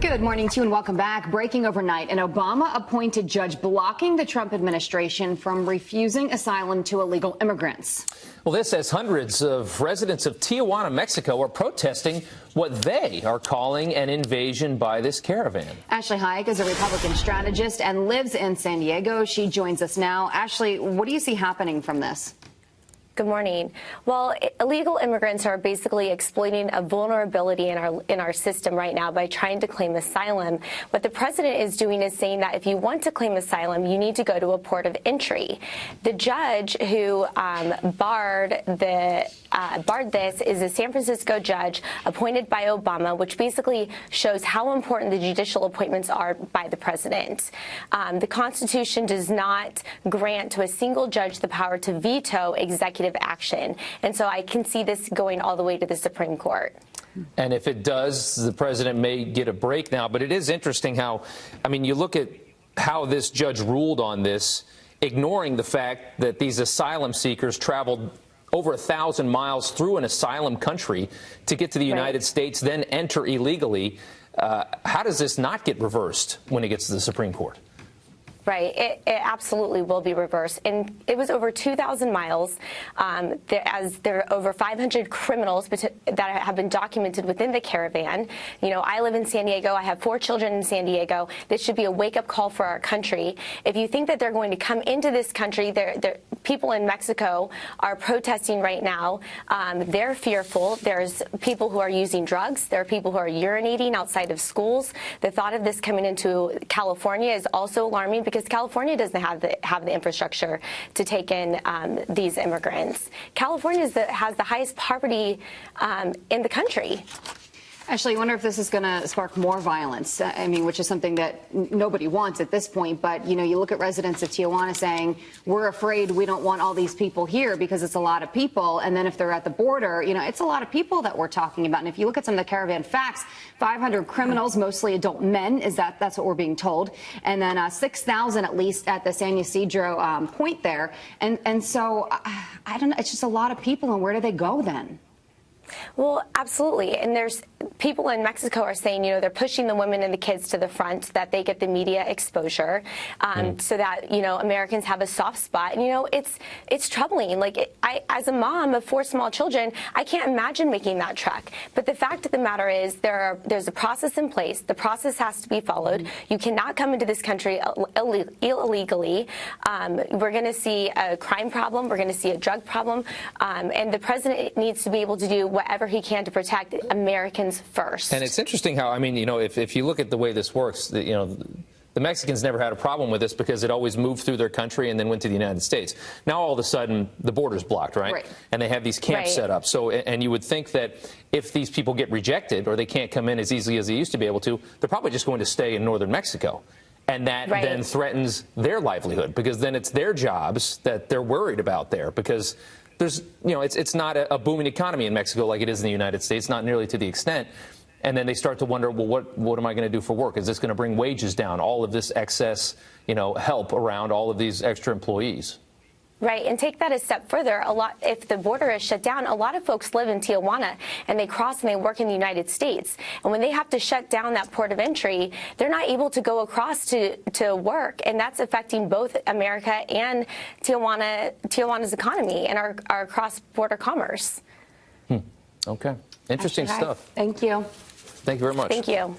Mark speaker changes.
Speaker 1: Good morning to you and welcome back. Breaking overnight, an Obama-appointed judge blocking the Trump administration from refusing asylum to illegal immigrants.
Speaker 2: Well, this as hundreds of residents of Tijuana, Mexico, are protesting what they are calling an invasion by this caravan. Ashley
Speaker 1: Hayek is a Republican strategist and lives in San Diego. She joins us now. Ashley, what do you see happening from this?
Speaker 3: Good morning. Well, illegal immigrants are basically exploiting a vulnerability in our system right now by trying to claim asylum. What the president is doing is saying that if you want to claim asylum, you need to go to a port of entry. The judge who barred this is a San Francisco judge appointed by Obama, which basically shows how important the judicial appointments are by the president. The Constitution does not grant to a single judge the power to veto executive action. And so I can see this going all the way to the Supreme Court.
Speaker 2: And if it does, the president may get a break now. But it is interesting how, I mean, you look at how this judge ruled on this, ignoring the fact that these asylum seekers traveled over 1,000 miles through an asylum country to get to the United States, then enter illegally. How does this not get reversed when it gets to the Supreme Court?
Speaker 3: Right. It absolutely will be reversed. And it was over 2,000 miles, as there are over 500 criminals that have been documented within the caravan. You know, I live in San Diego. I have 4 children in San Diego. This should be a wake-up call for our country. If you think that they're going to come into this country, people in Mexico are protesting right now. They're fearful. There's people who are using drugs. There are people who are urinating outside of schools. The thought of this coming into California is also alarming, because California doesn't have the infrastructure to take in these immigrants. California has the highest poverty in the country.
Speaker 1: Ashley, I wonder if this is going to spark more violence, I mean, which is something that nobody wants at this point. But, you know, you look at residents of Tijuana saying, we're afraid we don't want all these people here because it's a lot of people. And then if they're at the border, you know, it's a lot of people that we're talking about. And if you look at some of the caravan facts, 500 criminals, mostly adult men, that's what we're being told. And then 6,000 at least at the San Ysidro point there. And so, I don't know, it's just a lot of people. And where do they go then?
Speaker 3: Well, absolutely. And there's people in Mexico are saying, you know, they're pushing the women and the kids to the front, that they get the media exposure, so that, you know, Americans have a soft spot. And, you know, it's troubling. Like, as a mom of 4 small children, I can't imagine making that trek. But the fact of the matter is there's a process in place. The process has to be followed. You cannot come into this country illegally. We're going to see a crime problem. We're going to see a drug problem. And the president needs to be able to do whatever he can to protect Americans first.
Speaker 2: And it's interesting how, I mean, you know, if you look at the way this works, you know, the Mexicans never had a problem with this because it always moved through their country and then went to the United States. Now, all of a sudden, the border's blocked, right? And they have these camps set up. So, and you would think that if these people get rejected or they can't come in as easily as they used to be able to, they're probably just going to stay in northern Mexico. And that then threatens their livelihood, because then it's their jobs that they're worried about there, because there's, you know, it's not a booming economy in Mexico like it is in the United States, not nearly to the extent. And then they start to wonder, well, what am I going to do for work? Is this going to bring wages down? All of this excess, you know, help around all of these extra employees.
Speaker 3: Right, and take that a step further. If the border is shut down, a lot of folks live in Tijuana and they cross and they work in the United States. And when they have to shut down that port of entry, they're not able to go across to work, and that's affecting both America and Tijuana's economy and our cross-border commerce.
Speaker 2: Okay, interesting stuff.
Speaker 1: Thank you.
Speaker 2: Thank you very much.
Speaker 3: Thank you.